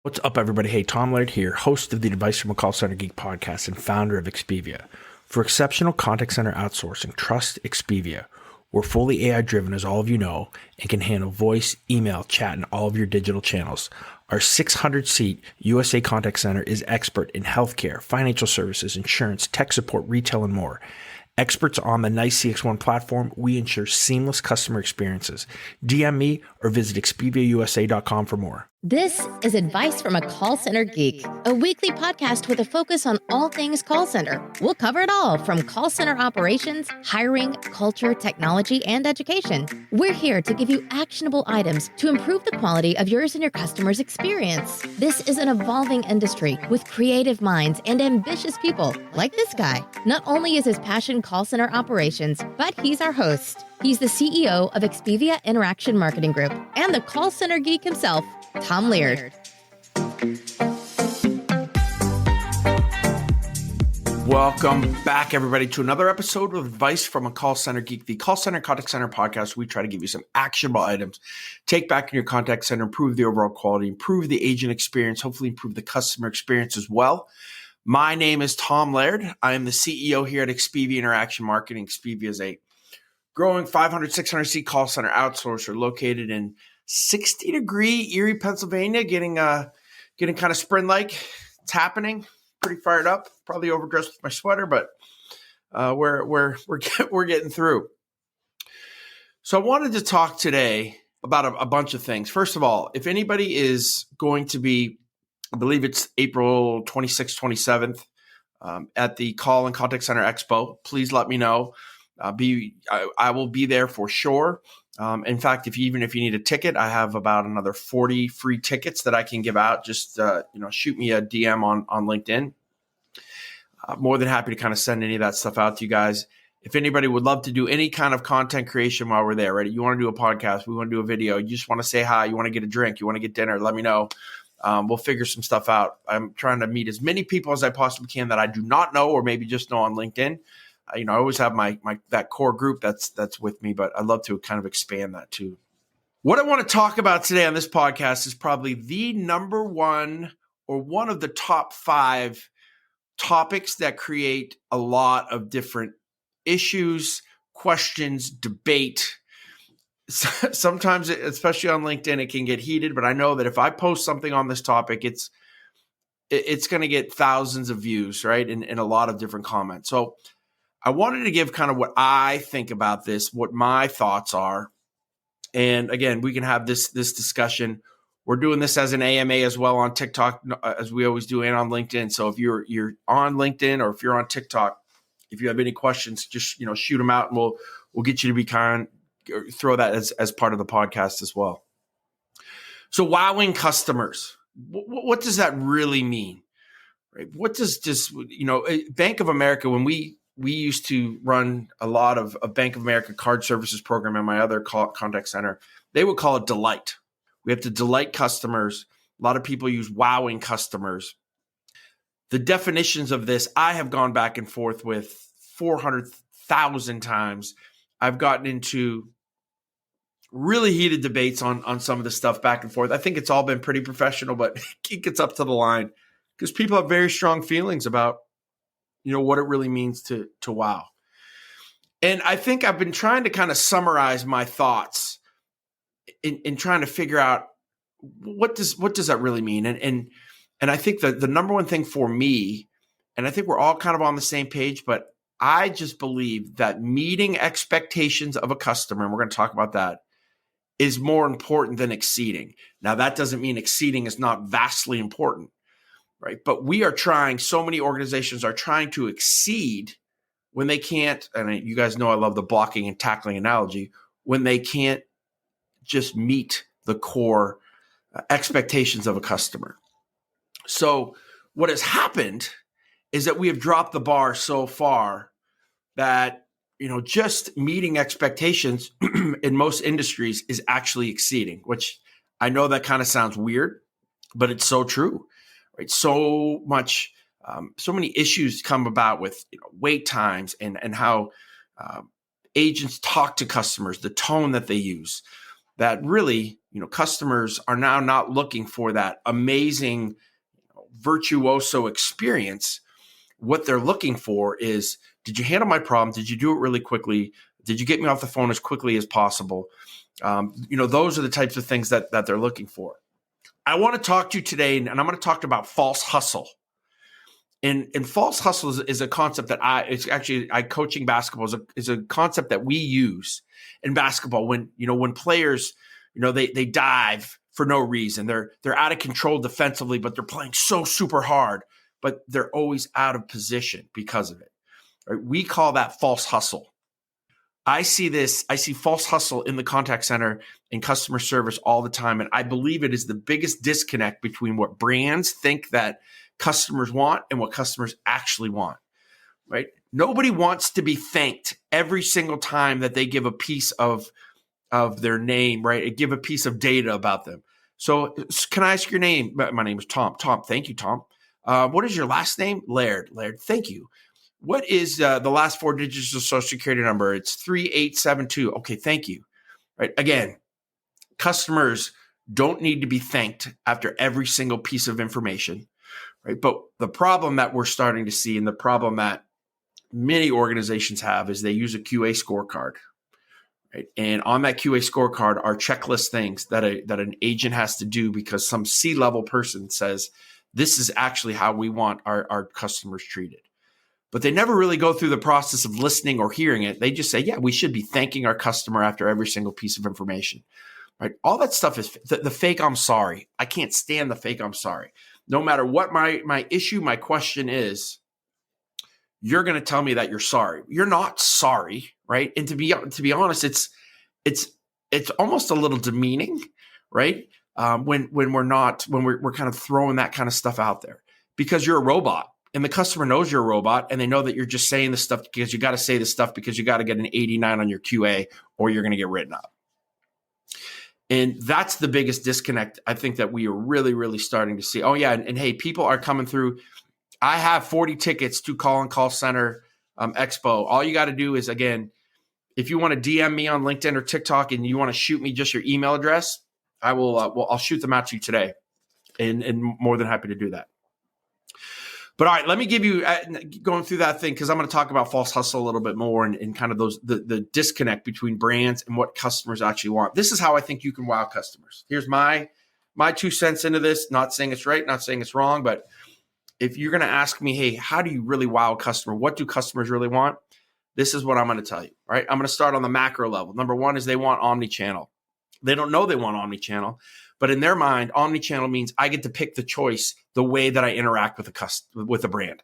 What's up, everybody? Hey, Tom Laird here, host of the Advice from a Call Center Geek podcast and founder of Expivia. For exceptional contact center outsourcing, trust Expivia. We're fully AI-driven, as all of you know, and can handle voice, email, chat, and all of your digital channels. Our 600-seat USA contact center is expert in healthcare, financial services, insurance, tech support, retail, and more. Experts on the NICE CX1 platform, we ensure seamless customer experiences. DM me or visit expiviausa.com for more. This is Advice from a Call Center Geek, a weekly podcast with a focus on all things call center. We'll cover it all from call center operations, hiring, culture, technology, and education. We're here to give you actionable items to improve the quality of yours and your customers' experience. This is an evolving industry with creative minds and ambitious people like this guy. Not only is his passion call center operations, but he's our host. He's the CEO of Expivia Interaction Marketing Group and the Call Center Geek himself, Tom Laird. Welcome back, everybody, to another episode of Advice from a Call Center Geek, the Call Center Contact Center podcast. We try to give you some actionable items, take back in your contact center, improve the overall quality, improve the agent experience, hopefully improve the customer experience as well. My name is Tom Laird. I am the CEO here at Expivia Interaction Marketing. Expivia is a growing 500, 600-seat call center outsourcer located in 60-degree Erie, Pennsylvania, getting kind of spring-like. It's happening. Pretty fired up. Probably overdressed with my sweater, but we're getting through. So I wanted to talk today about a bunch of things. First of all, if anybody is going to be, I believe it's April 26th, 27th, at the Call and Contact Center Expo, please let me know. I will be there for sure. In fact, if you need a ticket, I have about another 40 free tickets that I can give out. Just shoot me a DM on LinkedIn. More than happy to kind of send any of that stuff out to you guys. If anybody would love to do any kind of content creation while we're there, right? You want to do a podcast, we want to do a video, you just want to say hi, you want to get a drink, you want to get dinner, let me know. We'll figure some stuff out. I'm trying to meet as many people as I possibly can that I do not know or maybe just know on LinkedIn. I always have my that core group that's with me, but I'd love to kind of expand that too. What I want to talk about today on this podcast is probably the number one or one of the top 5 topics that create a lot of different issues, questions, debate. Sometimes, especially on LinkedIn, it can get heated, but I know that if I post something on this topic, it's going to get thousands of views, right? And a lot of different comments. So I wanted to give kind of what I think about this, what my thoughts are. And again, we can have this discussion. We're doing this as an AMA as well on TikTok, as we always do, and on LinkedIn. So if you're on LinkedIn or if you're on TikTok, if you have any questions, just shoot them out, and we'll get you to be throw that as part of the podcast as well. So wowing customers, what does that really mean? Right? What does just Bank of America, when we used to run a lot of Bank of America card services program in my other contact center. They would call it delight. We have to delight customers. A lot of people use wowing customers. The definitions of this, I have gone back and forth with 400,000 times. I've gotten into really heated debates on some of the stuff back and forth. I think it's all been pretty professional, but it gets up to the line because people have very strong feelings about what it really means to wow. And I think I've been trying to kind of summarize my thoughts in trying to figure out what does that really mean? And I think that the number one thing for me, and I think we're all kind of on the same page, but I just believe that meeting expectations of a customer, and we're going to talk about that, is more important than exceeding. Now, that doesn't mean exceeding is not vastly important. Right. But so many organizations are trying to exceed when they can't. And you guys know I love the blocking and tackling analogy, when they can't just meet the core expectations of a customer. So what has happened is that we have dropped the bar so far that, just meeting expectations in most industries is actually exceeding, which I know that kind of sounds weird, but it's so true. Right, so many issues come about with wait times and how agents talk to customers, the tone that they use, that really, customers are now not looking for that amazing virtuoso experience. What they're looking for is, did you handle my problem? Did you do it really quickly? Did you get me off the phone as quickly as possible? Those are the types of things that they're looking for. I want to talk to you today, and I'm going to talk about false hustle. And false hustle is a concept that I coaching basketball is a concept that we use in basketball when players, they dive for no reason. They're out of control defensively, but they're playing so super hard, but they're always out of position because of it. Right? We call that false hustle. I see false hustle in the contact center and customer service all the time. And I believe it is the biggest disconnect between what brands think that customers want and what customers actually want, right? Nobody wants to be thanked every single time that they give a piece of their name, right? Give a piece of data about them. So can I ask your name? My name is Tom. Tom, thank you, Tom. What is your last name? Laird. Thank you. What is the last 4 digits of social security number? It's 3872. Okay, thank you. Right. Again, customers don't need to be thanked after every single piece of information. Right. But the problem that we're starting to see, and the problem that many organizations have, is they use a QA scorecard. Right. And on that QA scorecard are checklist things that an agent has to do because some C-level person says, this is actually how we want our customers treated. But they never really go through the process of listening or hearing it. They just say, yeah, we should be thanking our customer after every single piece of information. Right? All that stuff is the fake I'm sorry. I can't stand the fake I'm sorry. No matter what my issue, my question is, you're going to tell me that you're sorry. You're not sorry, right? And to be honest, it's almost a little demeaning, right? When we're kind of throwing that kind of stuff out there because you're a robot. And the customer knows you're a robot, and they know that you're just saying this stuff because you got to say this stuff because you got to get an 89 on your QA or you're going to get written up. And that's the biggest disconnect I think that we are really, really starting to see. Oh, yeah. And hey, people are coming through. I have 40 tickets to Call Center Expo. All you got to do is, again, if you want to DM me on LinkedIn or TikTok and you want to shoot me just your email address, I'll shoot them out to you today and more than happy to do that. But all right, let me give you going through that thing because I'm going to talk about false hustle a little bit more and kind of the disconnect between brands and what customers actually want. This is how I think you can wow customers. Here's my 2 cents into this. Not saying it's right, not saying it's wrong, but if you're going to ask me, hey, how do you really wow a customer? What do customers really want? This is what I'm going to tell you. All right, I'm going to start on the macro level. Number one is they want omnichannel. They don't know they want omnichannel. But in their mind, omnichannel means I get to pick the choice, the way that I interact with a brand.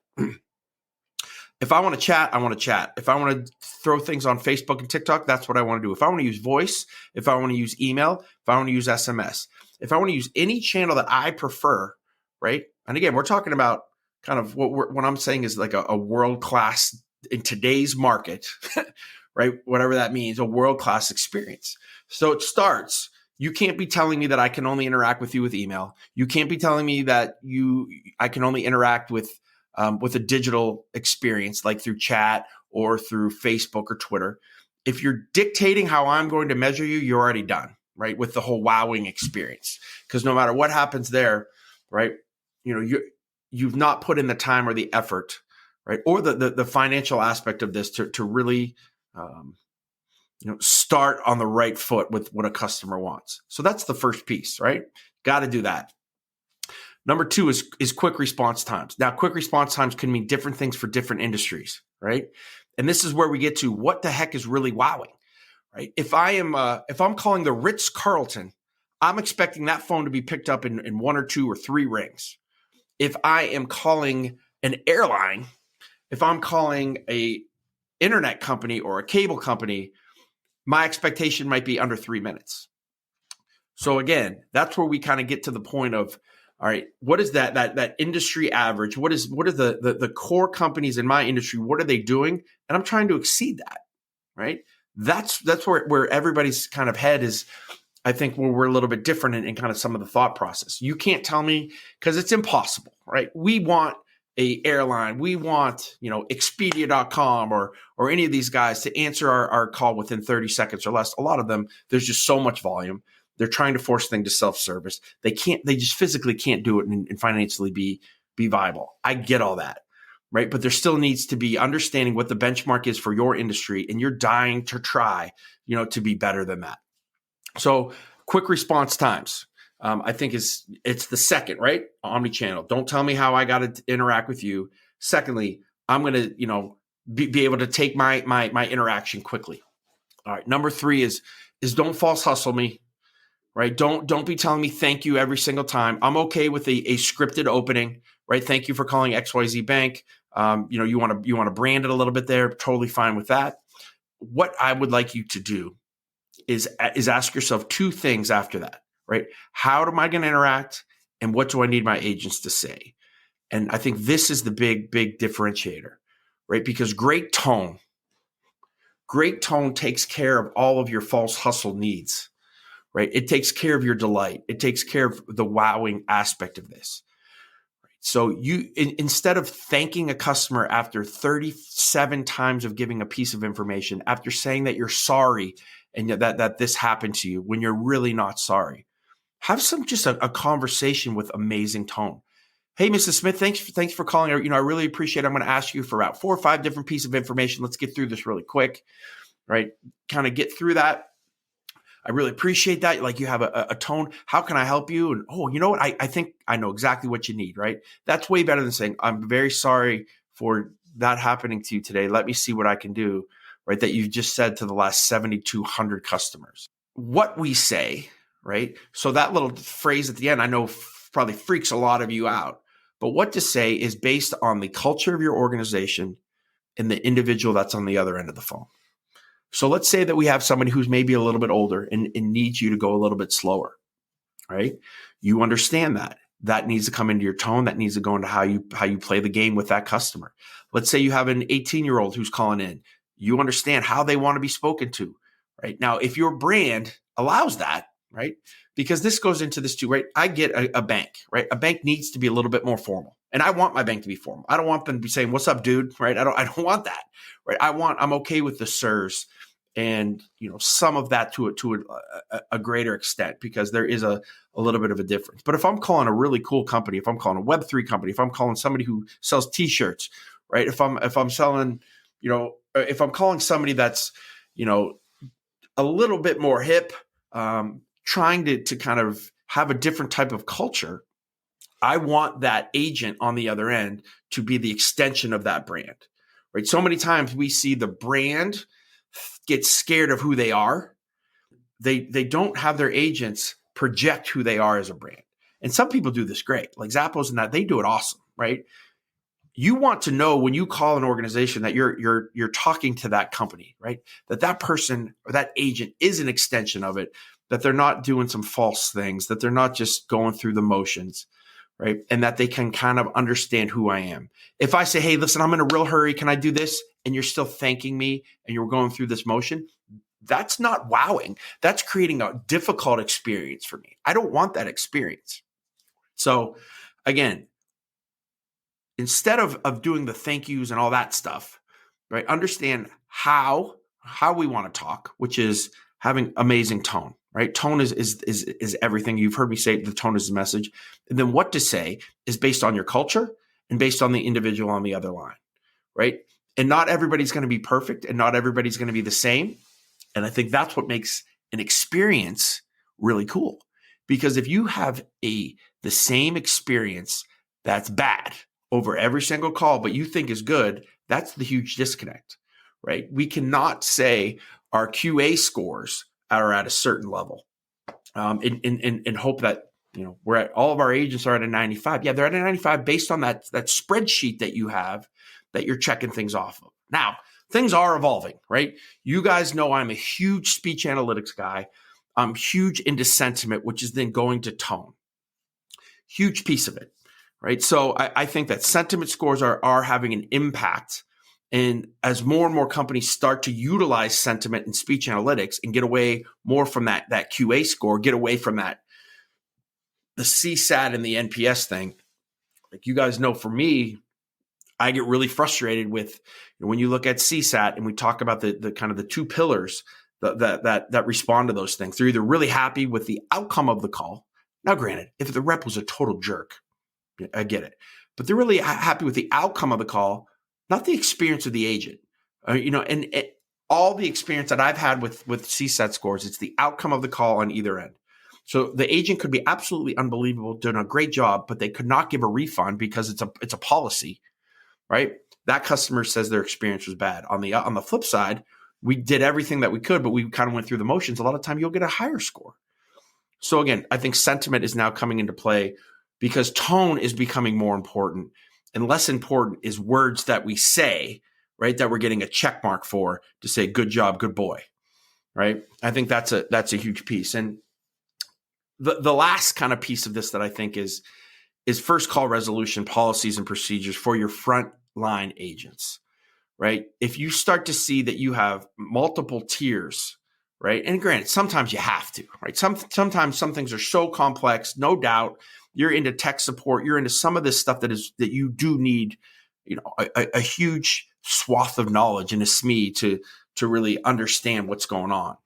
If I want to chat, I want to chat. If I want to throw things on Facebook and TikTok, that's what I want to do. If I want to use voice, if I want to use email, if I want to use SMS, if I want to use any channel that I prefer, right? And again, we're talking about kind of what I'm saying is like a world-class in today's market, right? Whatever that means, a world-class experience. So it starts. You can't be telling me that I can only interact with you with email. You can't be telling me that I can only interact with a digital experience like through chat or through Facebook or Twitter. If you're dictating how I'm going to measure you, you're already done, right? With the whole wowing experience, because no matter what happens there, right? You've not put in the time or the effort, right? Or the financial aspect of this to really start on the right foot with what a customer wants. So that's the first piece, right? Got to do that. Number two is quick response times. Now, quick response times can mean different things for different industries, right? And this is where we get to what the heck is really wowing, right? If I'm calling the Ritz-Carlton, I'm expecting that phone to be picked up in 1 or 2 or 3 rings. If I am calling an airline, if I'm calling a internet company or a cable company, my expectation might be under 3 minutes. So again, that's where we kind of get to the point of, all right, what is that industry average? What are the core companies in my industry? What are they doing? And I'm trying to exceed that, right? That's where everybody's kind of head is. I think where we're a little bit different in kind of some of the thought process. You can't tell me because it's impossible, right? We want a airline, we want, Expivia.com or any of these guys to answer our call within 30 seconds or less. A lot of them, there's just so much volume. They're trying to force things to self-service. They just physically can't do it and financially be viable. I get all that, right? But there still needs to be understanding what the benchmark is for your industry, and you're dying to try, to be better than that. So quick response times, I think it's the second, right? Omnichannel. Don't tell me how I got to interact with you. Secondly, I'm going to, be able to take my interaction quickly. All right. Number 3 is don't false hustle me, right? Don't be telling me thank you every single time. I'm okay with a scripted opening, right? Thank you for calling XYZ Bank. You want to brand it a little bit there. Totally fine with that. What I would like you to do is ask yourself 2 things after that, right? How am I going to interact, and what do I need my agents to say? And I think this is the big differentiator, right? Because great tone takes care of all of your false hustle needs, right? It takes care of your delight. It takes care of the wowing aspect of this. So instead of thanking a customer after 37 times of giving a piece of information, after saying that you're sorry and that this happened to you when you're really not sorry, have just a conversation with amazing tone. Hey, Mrs. Smith, thanks for calling. I really appreciate it. I'm going to ask you for about 4 or 5 different pieces of information. Let's get through this really quick, right? Kind of get through that. I really appreciate that. Like, you have a tone. How can I help you? And, oh, you know what? I think I know exactly what you need, right? That's way better than saying, I'm very sorry for that happening to you today. Let me see what I can do, right? That you've just said to the last 7,200 customers. What we say, right? So that little phrase at the end, I know probably freaks a lot of you out. But what to say is based on the culture of your organization and the individual that's on the other end of the phone. So let's say that we have somebody who's maybe a little bit older and needs you to go a little bit slower, right? You understand that. That needs to come into your tone. That needs to go into how you play the game with that customer. Let's say you have an 18-year-old who's calling in. You understand how they want to be spoken to, right? Now, if your brand allows that, right? Because this goes into this too, right? I get a bank, right? A bank needs to be a little bit more formal. And I want my bank to be formal. I don't want them to be saying, "What's up, dude?" Right? I don't want that, right? I'm okay with the sirs and, some of that to a greater extent, because there is a little bit of a difference. But if I'm calling a really cool company, if I'm calling a Web3 company, if I'm calling somebody who sells t-shirts, right? If I'm selling, if I'm calling somebody that's, a little bit more hip, trying to kind of have a different type of culture, I want that agent on the other end to be the extension of that brand, right? So many times we see the brand get scared of who they are. They don't have their agents project who they are as a brand. And some people do this great, like Zappos and that, they do it awesome, right? You want to know when you call an organization that you're talking to that company, right? That person or that agent is an extension of it, that they're not doing some false things, that they're not just going through the motions, right? And that they can kind of understand who I am. If I say, "Hey, listen, I'm in a real hurry. Can I do this?" And you're still thanking me and you're going through this motion, that's not wowing. That's creating a difficult experience for me. I don't want that experience. So again, instead of doing the thank yous and all that stuff, right? Understand how we want to talk, which is having amazing tone, right? Tone is everything. You've heard me say the tone is the message. And then what to say is based on your culture and based on the individual on the other line, right? And not everybody's going to be perfect and not everybody's going to be the same. And I think that's what makes an experience really cool. Because if you have the same experience that's bad over every single call, but you think is good, that's the huge disconnect, right? We cannot say our QA scores are at a certain level and hope that, we're at, all of our agents are at a 95. Yeah, they're at a 95 based on that spreadsheet that you have that you're checking things off of. Now, things are evolving, right? You guys know I'm a huge speech analytics guy. I'm huge into sentiment, which is then going to tone. Huge piece of it, right? So I think that sentiment scores are having an impact. And as more and more companies start to utilize sentiment and speech analytics and get away more from that QA score, get away from the CSAT and the NPS thing, like you guys know, for me, I get really frustrated with when you look at CSAT and we talk about the kind of the 2 pillars that respond to those things. They're either really happy with the outcome of the call. Now, granted, if the rep was a total jerk, I get it, but they're really happy with the outcome of the call, not the experience of the agent. All the experience that I've had with CSAT scores, it's the outcome of the call on either end. So the agent could be absolutely unbelievable, doing a great job, but they could not give a refund because it's a policy, right? That customer says their experience was bad. On the flip side, we did everything that we could, but we kind of went through the motions. A lot of time you'll get a higher score. So again, I think sentiment is now coming into play because tone is becoming more important, and less important is words that we say, right? That we're getting a check mark for to say, good job, good boy, right? I think that's a huge piece. And the last kind of piece of this that I think is first call resolution policies and procedures for your frontline agents, right? If you start to see that you have multiple tiers, right? And granted, sometimes you have to, right? Sometimes some things are so complex, no doubt. You're into tech support, you're into some of this stuff that you do need, a huge swath of knowledge and a SME to really understand what's going on.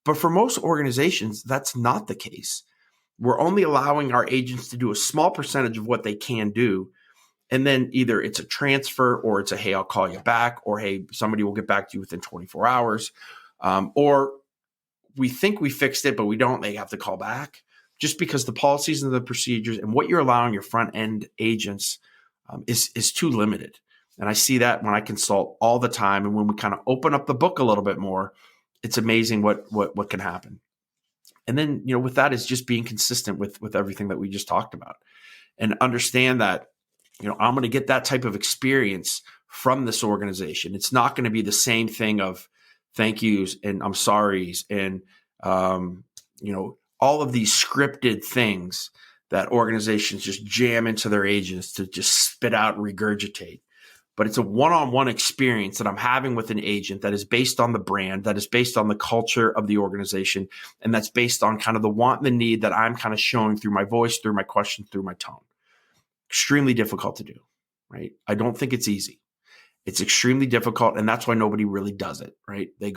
But for most organizations, that's not the case. We're only allowing our agents to do a small percentage of what they can do. And then either it's a transfer or it's a, hey, I'll call you back, or hey, somebody will get back to you within 24 hours. Or we think we fixed it, but we don't. They have to call back just because the policies and the procedures and what you're allowing your front end agents is too limited. And I see that when I consult all the time. And when we kind of open up the book a little bit more, it's amazing what can happen. And then, with that is just being consistent with everything that we just talked about, and understand that, I'm going to get that type of experience from this organization. It's not going to be the same thing of thank yous and I'm sorries and, all of these scripted things that organizations just jam into their agents to just spit out and regurgitate. But it's a one-on-one experience that I'm having with an agent that is based on the brand, that is based on the culture of the organization, and that's based on kind of the want and the need that I'm kind of showing through my voice, through my questions, through my tone. Extremely difficult to do, right? I don't think it's easy. It's extremely difficult, and that's why nobody really does it, right? They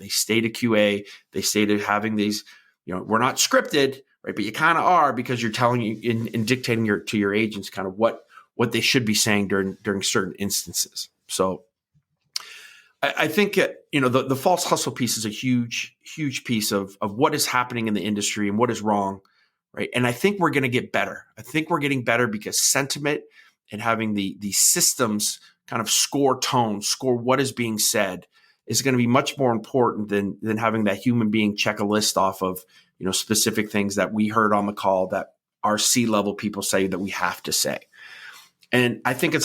stay to QA, they stay to having these, we're not scripted, right? But you kind of are, because you're telling you and dictating to your agents kind of what they should be saying during certain instances. So I think, the false hustle piece is a huge, huge piece of what is happening in the industry and what is wrong, right? And I think we're going to get better. I think we're getting better because sentiment and having the systems kind of score what is being said is going to be much more important than having that human being check a list off of, specific things that we heard on the call that our C-level people say that we have to say. And I think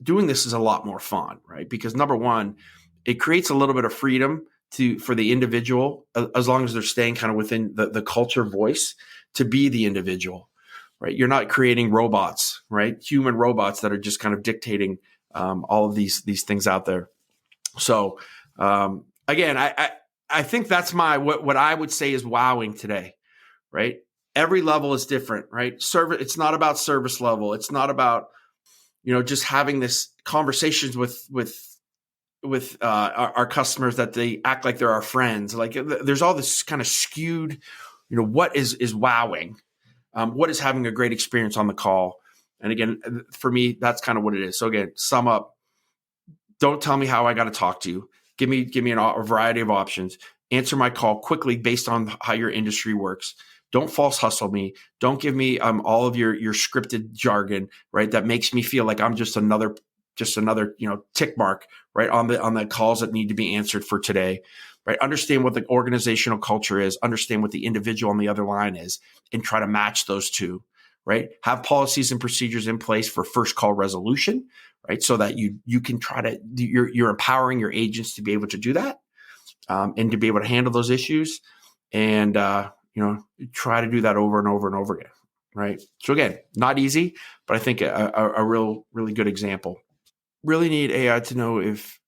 doing this is a lot more fun, right? Because number one, it creates a little bit of freedom for the individual, as long as they're staying kind of within the culture voice, to be the individual, right? You're not creating robots, right? Human robots that are just kind of dictating all of these things out there. So again, I think that's what I would say is wowing today, right? Every level is different, right? It's not about service level. It's not about, just having this conversations with our customers that they act like they're our friends. Like there's all this kind of skewed, what is wowing, what is having a great experience on the call. And again, for me, that's kind of what it is. So again, sum up, don't tell me how I got to talk to you. Give me a variety of options. Answer my call quickly based on how your industry works. Don't false hustle me. Don't give me all of your scripted jargon, right? That makes me feel like I'm just another tick mark, right, on the calls that need to be answered for today, right? Understand what the organizational culture is. Understand what the individual on the other line is, and try to match those two, right? Have policies and procedures in place for first call resolution, right? So that you can you're empowering your agents to be able to do that, and to be able to handle those issues, and try to do that over and over and over again, right? So again, not easy, but I think a really good example. Really need AI to know if.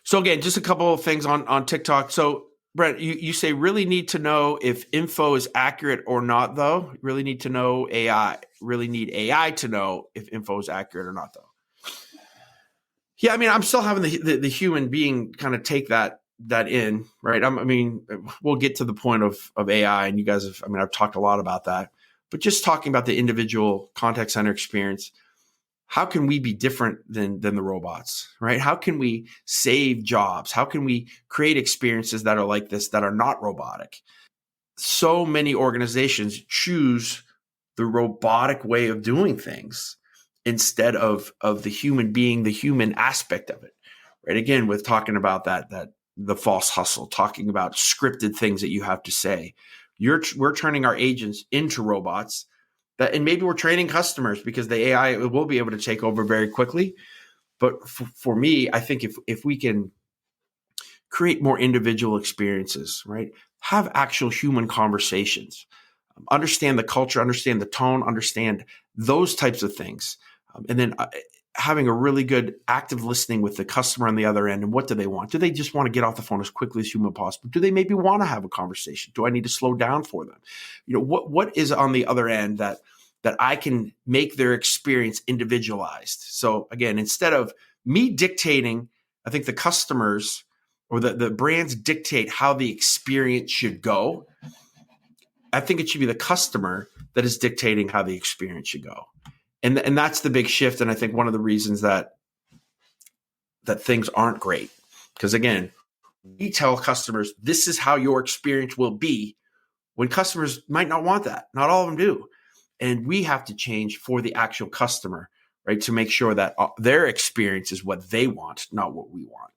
So again, just a couple of things on TikTok. So Brent, you say really need to know if info is accurate or not, though. Really need to know AI. Really need AI to know if info is accurate or not, though. Yeah, I mean, I'm still having the human being kind of take that that in, right? We'll get to the point of AI, and you guys have, I've talked a lot about that, but just talking about the individual contact center experience, how can we be different than the robots, right? How can we save jobs? How can we create experiences that are like this, that are not robotic? So many organizations choose the robotic way of doing things instead of the human being, the human aspect of it, right? Again, with talking about that the false hustle, talking about scripted things that you have to say. We're turning our agents into robots, and maybe we're training customers because the AI will be able to take over very quickly. But for me, I think if we can create more individual experiences, right? Have actual human conversations, understand the culture, understand the tone, understand those types of things. And then having a really good active listening with the customer on the other end. And what do they want? Do they just want to get off the phone as quickly as humanly possible? Do they maybe want to have a conversation? Do I need to slow down for them? What is on the other end that I can make their experience individualized? So again, instead of me dictating, I think the customers or the brands dictate how the experience should go. I think it should be the customer that is dictating how the experience should go. And that's the big shift. And I think one of the reasons that things aren't great, because again, we tell customers, this is how your experience will be, when customers might not want that. Not all of them do. And we have to change for the actual customer, right? To make sure that their experience is what they want, not what we want.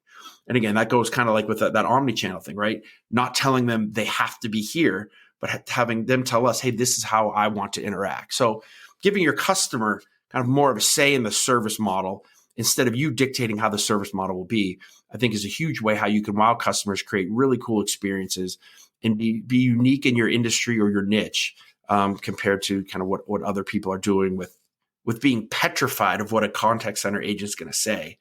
And again, that goes kind of like with that omni-channel thing, right? Not telling them they have to be here, but having them tell us, hey, this is how I want to interact. So giving your customer kind of more of a say in the service model instead of you dictating how the service model will be, I think is a huge way how you can wow customers, create really cool experiences, and be unique in your industry or your niche compared to kind of what other people are doing with being petrified of what a contact center agent is going to say.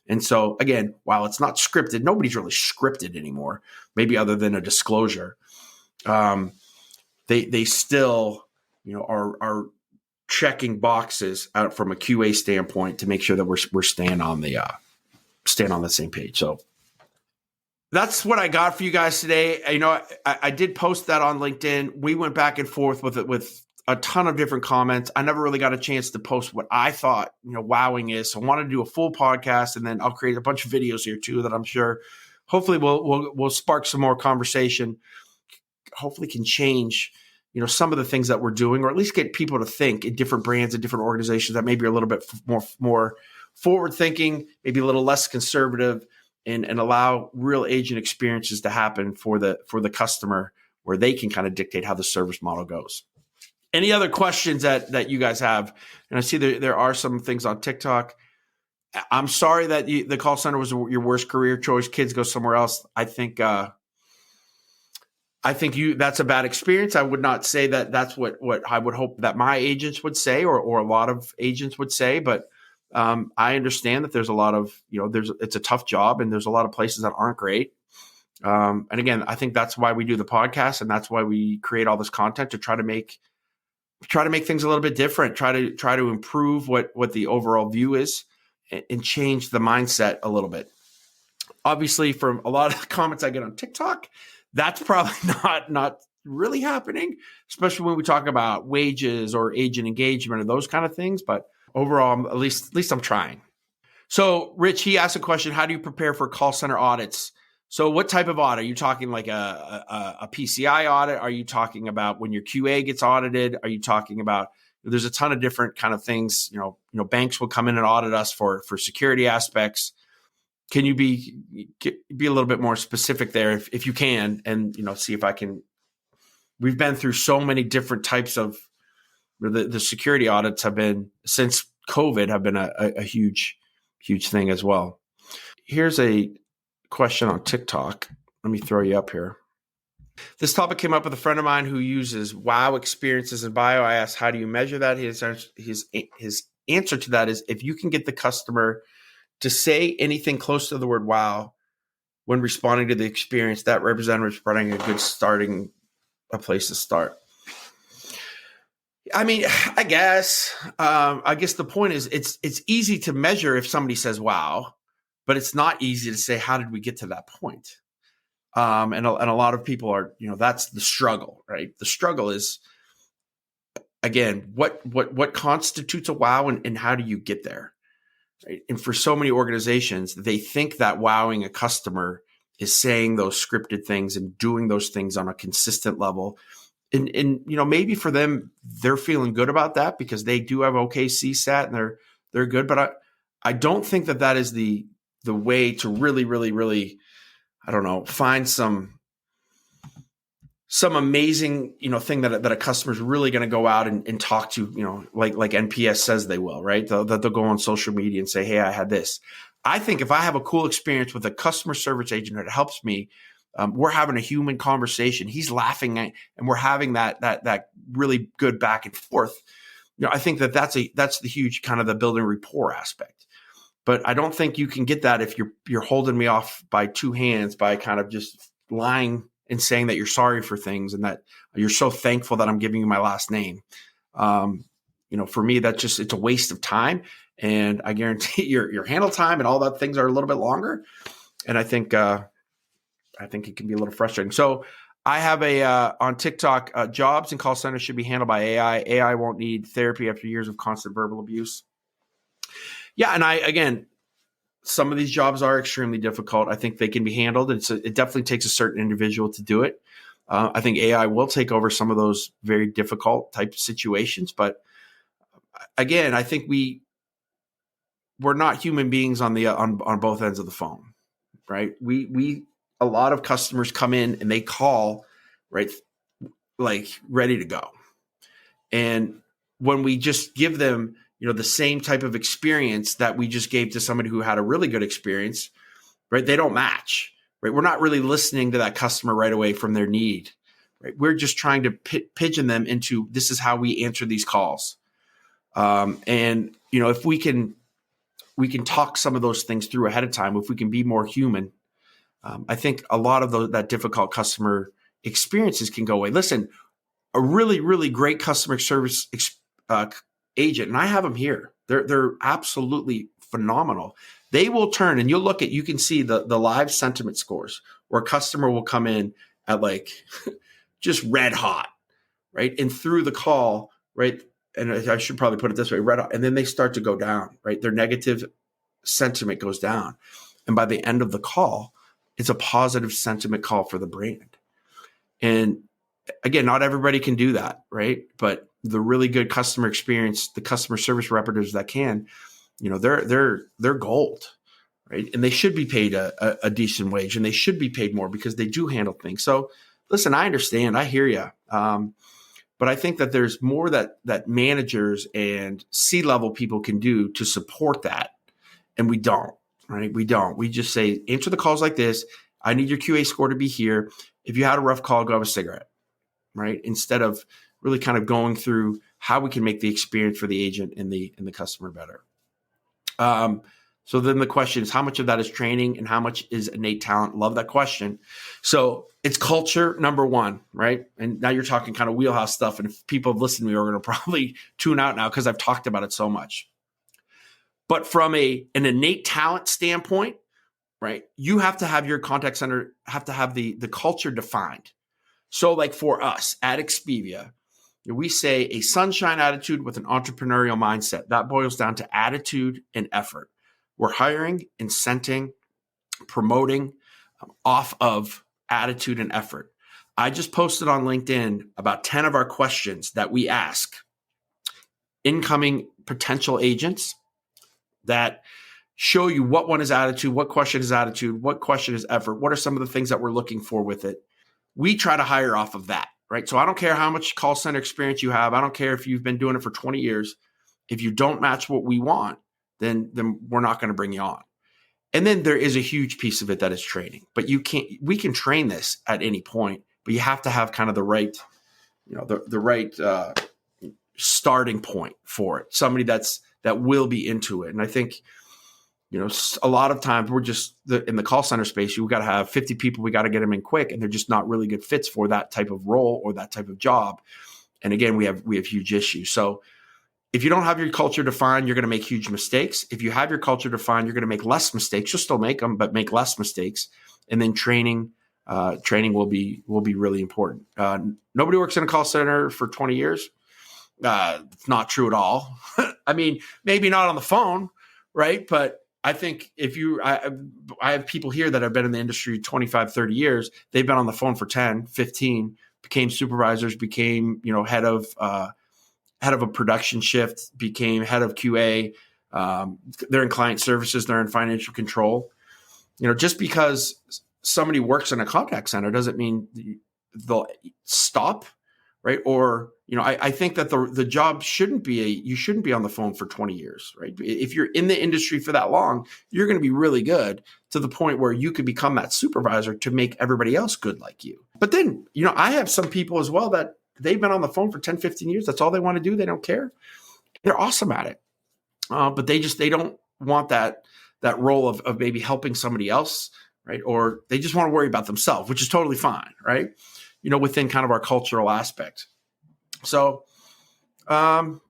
And so again, while it's not scripted, nobody's really scripted anymore, maybe other than a disclosure. They still, are checking boxes out from a QA standpoint to make sure that we're staying on the same page. So that's what I got for you guys today. I did post that on LinkedIn. We went back and forth with it with a ton of different comments. I never really got a chance to post what I thought, wowing is. So I wanted to do a full podcast, and then I'll create a bunch of videos here too that I'm sure hopefully we'll spark some more conversation. Hopefully can change, some of the things that we're doing, or at least get people to think in different brands and different organizations that maybe are a little bit more forward thinking, maybe a little less conservative, and allow real agent experiences to happen for the customer, where they can kind of dictate how the service model goes. Any other questions that you guys have? And I see there are some things on TikTok. I'm sorry that the call center was your worst career choice. Kids go somewhere else. I think that's a bad experience. I would not say that that's what I would hope that my agents would say, or a lot of agents would say. But I understand that there's a lot of, it's a tough job, and there's a lot of places that aren't great. And again, I think that's why we do the podcast, and that's why we create all this content, to try to make things a little bit different, try to improve what the overall view is, and change the mindset a little bit. Obviously, from a lot of the comments I get on TikTok, that's probably not really happening, especially when we talk about wages or agent engagement or those kind of things. But overall, at least I'm trying. So Rich, he asked a question: how do you prepare for call center audits? So what type of audit? Are you talking like a PCI audit? Are you talking about when your QA gets audited? Are you talking about, there's a ton of different kind of things, banks will come in and audit us for security aspects. Can you be a little bit more specific there if you can, and, see if I can, we've been through so many different types of, the security audits have been, since COVID, have been a huge thing as well. Here's a question on TikTok. Let me throw you up here. This topic came up with a friend of mine who uses wow experiences in bio. I asked, how do you measure that? His answer to that is, if you can get the customer to say anything close to the word wow when responding to the experience, that representative is providing a place to start. I guess the point is, it's easy to measure if somebody says wow, but it's not easy to say, how did we get to that point? And a lot of people are, that's the struggle, right? The struggle is, again, what constitutes a wow, and how do you get there? Right? And for so many organizations, they think that wowing a customer is saying those scripted things and doing those things on a consistent level. And maybe for them, they're feeling good about that because they do have okay CSAT and they're good. But I don't think that is the way to really, really, really, I don't know, find some amazing, thing that a customer's really going to go out and talk to, like NPS says they will, right? They'll go on social media and say, hey, I had this. I think if I have a cool experience with a customer service agent that helps me, we're having a human conversation. He's laughing and we're having that really good back and forth. I think that's the huge kind of the building rapport aspect. But I don't think you can get that if you're holding me off by two hands by kind of just lying and saying that you're sorry for things and that you're so thankful that I'm giving you my last name. For me, it's a waste of time. And I guarantee your handle time and all that things are a little bit longer. And I think it can be a little frustrating. So I have on TikTok, jobs and call centers should be handled by AI. AI won't need therapy after years of constant verbal abuse. Yeah. And some of these jobs are extremely difficult. I think they can be handled. It definitely takes a certain individual to do it. I think AI will take over some of those very difficult type of situations. But again, I think we're not human beings on both ends of the phone, right? A lot of customers come in and they call, right, like ready to go. And when we just give them the same type of experience that we just gave to somebody who had a really good experience, right? They don't match, right? We're not really listening to that customer right away from their need, right? We're just trying to pigeon them into this is how we answer these calls. And if we can talk some of those things through ahead of time, if we can be more human, I think a lot of that difficult customer experiences can go away. Listen, a really, really great customer service agent, and I have them here. They're absolutely phenomenal. They will turn, and you can see the live sentiment scores where a customer will come in at like just red hot, right? And through the call, right? And I should probably put it this way, red hot, and then they start to go down, right? Their negative sentiment goes down. And by the end of the call, it's a positive sentiment call for the brand. And again, not everybody can do that, right? But the really good customer experience, the customer service representatives that can, they're gold, right? And they should be paid a decent wage, and they should be paid more because they do handle things. So listen, I understand, I hear you. But I think that there's more that managers and C-level people can do to support that. And we don't, right? We don't. We just say, answer the calls like this. I need your QA score to be here. If you had a rough call, go have a cigarette, right? Instead of really kind of going through how we can make the experience for the agent and the customer better. So then the question is, how much of that is training and how much is innate talent? Love that question. So it's culture, number one, right? And now you're talking kind of wheelhouse stuff. And if people have listened to me, are going to probably tune out now because I've talked about it so much. But from an innate talent standpoint, right, you have to have your contact center, have to have the culture defined. So like for us at Expivia, we say a sunshine attitude with an entrepreneurial mindset. That boils down to attitude and effort. We're hiring, incenting, promoting off of attitude and effort. I just posted on LinkedIn about 10 of our questions that we ask incoming potential agents that show you what one is attitude, what question is attitude, what question is effort, what are some of the things that we're looking for with it. We try to hire off of that, right? So I don't care how much call center experience you have. I don't care if you've been doing it for 20 years. If you don't match what we want, then we're not going to bring you on. And then there is a huge piece of it that is training. But we can train this at any point, but you have to have kind of the right, the right starting point for it. Somebody that will be into it. And I think, a lot of times we're just in the call center space, we got to have 50 people. We got to get them in quick, and they're just not really good fits for that type of role or that type of job. And again, we have huge issues. So if you don't have your culture defined, you're going to make huge mistakes. If you have your culture defined, you're going to make less mistakes. You'll still make them, but make less mistakes. And then training training will be really important. Nobody works in a call center for 20 years. It's not true at all. I mean, maybe not on the phone, right? But I think I have people here that have been in the industry 25, 30 years. They've been on the phone for 10, 15, became supervisors, became, head of a production shift, became head of QA. They're in client services, they're in financial control. Just because somebody works in a contact center doesn't mean they'll stop, right? Or, I think that the job you shouldn't be on the phone for 20 years, right? If you're in the industry for that long, you're going to be really good to the point where you could become that supervisor to make everybody else good like you. But then, I have some people as well that they've been on the phone for 10, 15 years. That's all they want to do. They don't care. They're awesome at it. But they don't want that role of maybe helping somebody else, right? Or they just want to worry about themselves, which is totally fine, right? Within kind of our cultural aspect. So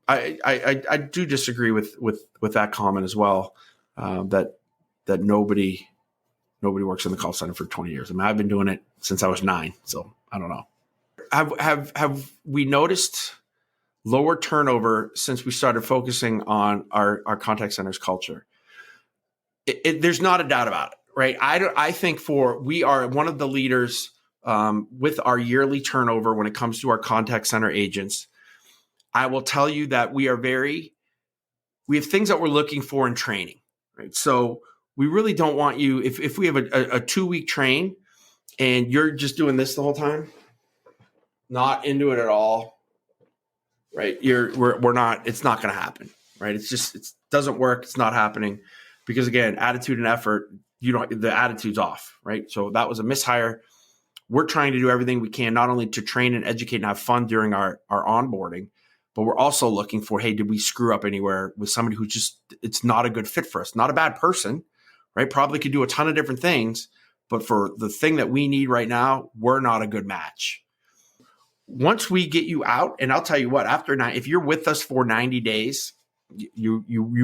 I do disagree with that comment as well, that nobody works in the call center for 20 years. I mean, I've been doing it since I was 9, so I don't know. Have we noticed lower turnover since we started focusing on our contact center's culture? There's not a doubt about it, right? I think we are one of the leaders with our yearly turnover when it comes to our contact center agents. I will tell you that we have things that we're looking for in training, right? So we really don't want you, if we have a 2-week train and you're just doing this the whole time, not into it at all, right? We're not, it's not going to happen, right? It doesn't work. It's not happening because again, attitude and effort, the attitude's off, right? So that was a mishire. We're trying to do everything we can, not only to train and educate and have fun during our onboarding, but we're also looking for, hey, did we screw up anywhere with somebody who it's not a good fit for us? Not a bad person, right? Probably could do a ton of different things, but for the thing that we need right now, we're not a good match. Once we get you out, and I'll tell you what, if you're with us for 90 days, you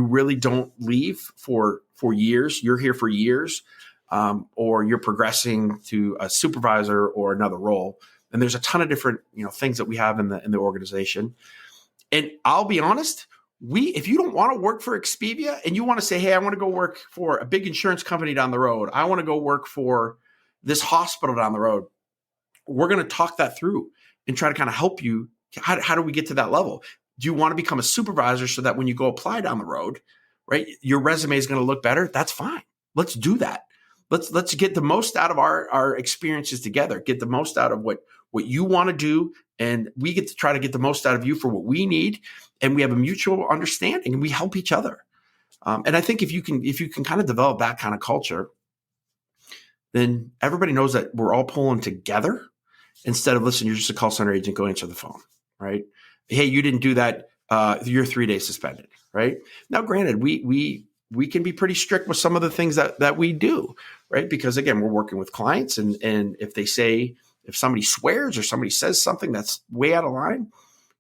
really don't leave for years. You're here for years, or you're progressing to a supervisor or another role. And there's a ton of different things that we have in the organization. And I'll be honest, if you don't want to work for Expivia and you want to say, hey, I want to go work for a big insurance company down the road, I want to go work for this hospital down the road, we're going to talk that through and try to kind of help you. How do we get to that level? Do you want to become a supervisor so that when you go apply down the road, right, your resume is going to look better? That's fine. Let's do that. Let's get the most out of our experiences together, get the most out of what you want to do. And we get to try to get the most out of you for what we need. And we have a mutual understanding and we help each other. And I think if you can kind of develop that kind of culture, then everybody knows that we're all pulling together instead of, listen, you're just a call center agent, go answer the phone, right? Hey, you didn't do that. You're 3 days suspended, right? Now, granted, we can be pretty strict with some of the things that we do, right? Because again, we're working with clients, and if somebody swears or somebody says something that's way out of line,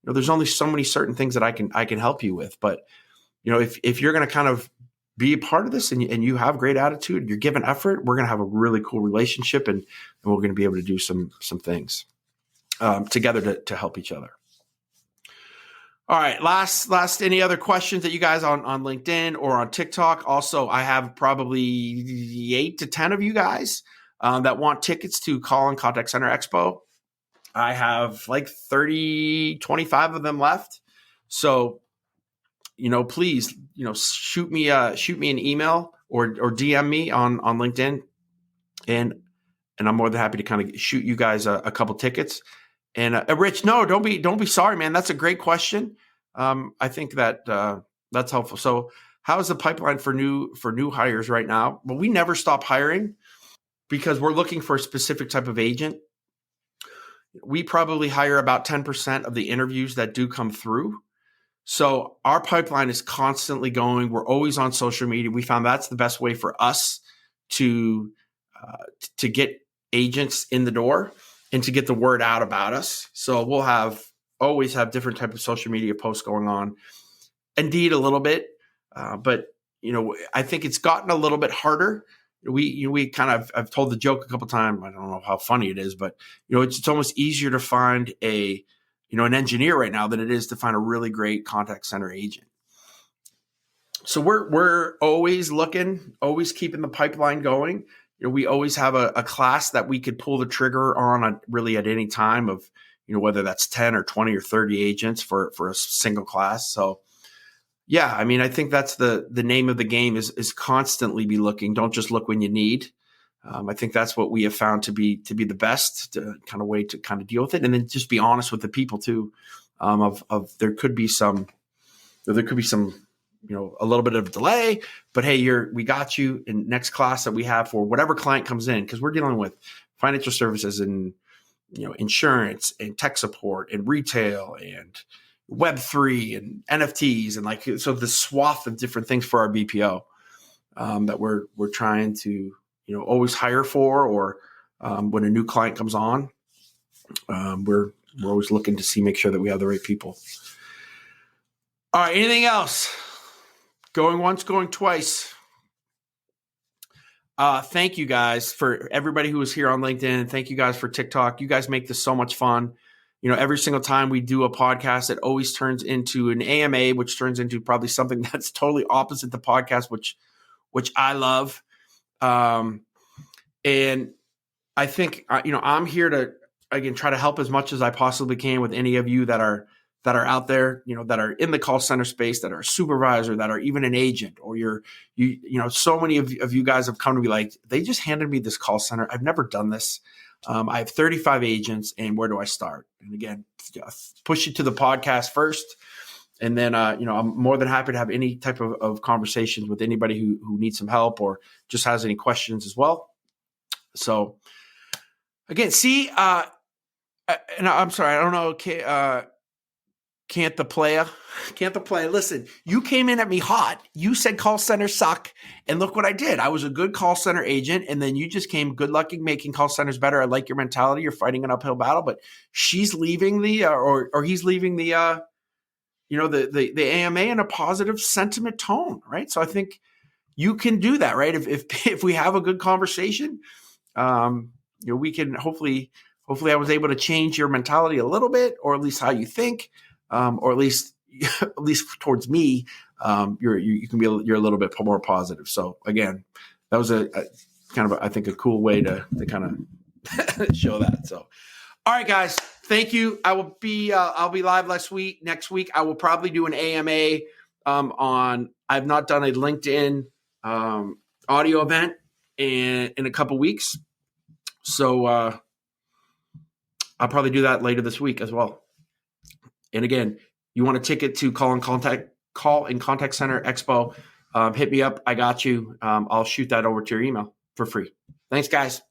there's only so many certain things that I can help you with. But if you're going to kind of be a part of this and you have great attitude, you're giving effort, we're going to have a really cool relationship, and we're going to be able to do some things together to help each other. All right. Last, any other questions that you guys on LinkedIn or on TikTok? Also, I have probably 8 to 10 of you guys that want tickets to Call and Contact Center Expo. I have like 25 of them left. So, please, shoot me an email or DM me on LinkedIn, and I'm more than happy to kind of shoot you guys a couple tickets. And Rich, no, don't be sorry, man. That's a great question. I think that that's helpful. So, how is the pipeline for new hires right now? Well, we never stop hiring because we're looking for a specific type of agent. We probably hire about 10% of the interviews that do come through. So our pipeline is constantly going. We're always on social media. We found that's the best way for us to get agents in the door and to get the word out about us. So we'll always have different type of social media posts going on. Indeed, a little bit, but I think it's gotten a little bit harder we kind of, I've told the joke a couple times. I don't know how funny it is, but it's almost easier to find an engineer right now than it is to find a really great contact center agent. So we're always looking, always keeping the pipeline going. We always have a class that we could pull the trigger on really at any time of, whether that's 10 or 20 or 30 agents for a single class. So yeah, I mean, I think that's the name of the game is constantly be looking. Don't just look when you need. I think that's what we have found to be the best kind of way to kind of deal with it. And then just be honest with the people too, of there could be some, a little bit of delay, but hey, we got you in next class that we have for whatever client comes in. Cause we're dealing with financial services and, insurance and tech support and retail and Web3 and NFTs and so the swath of different things for our BPO that we're trying to always hire for, or when a new client comes on, we're always looking to make sure that we have the right people. All right, anything else? Going once, going twice. Thank you guys for everybody who was here on LinkedIn. Thank you guys for TikTok. You guys make this so much fun. Every single time we do a podcast, it always turns into an AMA, which turns into probably something that's totally opposite the podcast, which I love. And I think, I'm here to, again, try to help as much as I possibly can with any of you that are out there, that are in the call center space, that are a supervisor, that are even an agent, or so many of you guys have come to me like, they just handed me this call center. I've never done this. I have 35 agents, and where do I start? And again, push it to the podcast first. And then, I'm more than happy to have any type of conversations with anybody who needs some help or just has any questions as well. So again, and I'm sorry, I don't know. Can't the player. Listen, you came in at me hot. You said call centers suck. And look what I did. I was a good call center agent. And then you just came good luck making call centers better. I like your mentality. You're fighting an uphill battle, but she's leaving or he's leaving the AMA in a positive sentiment tone. Right. So I think you can do that, right? If we have a good conversation, we can hopefully I was able to change your mentality a little bit, or at least how you think. Or at least towards me, you're a little bit more positive. So again, that was a kind of I think a cool way to kind of show that. So, all right, guys, thank you. I'll be live next week. I will probably do an AMA I've not done a LinkedIn audio event in a couple weeks, so I'll probably do that later this week as well. And again, you want a ticket to Call and Contact Center Expo, hit me up. I got you. I'll shoot that over to your email for free. Thanks, guys.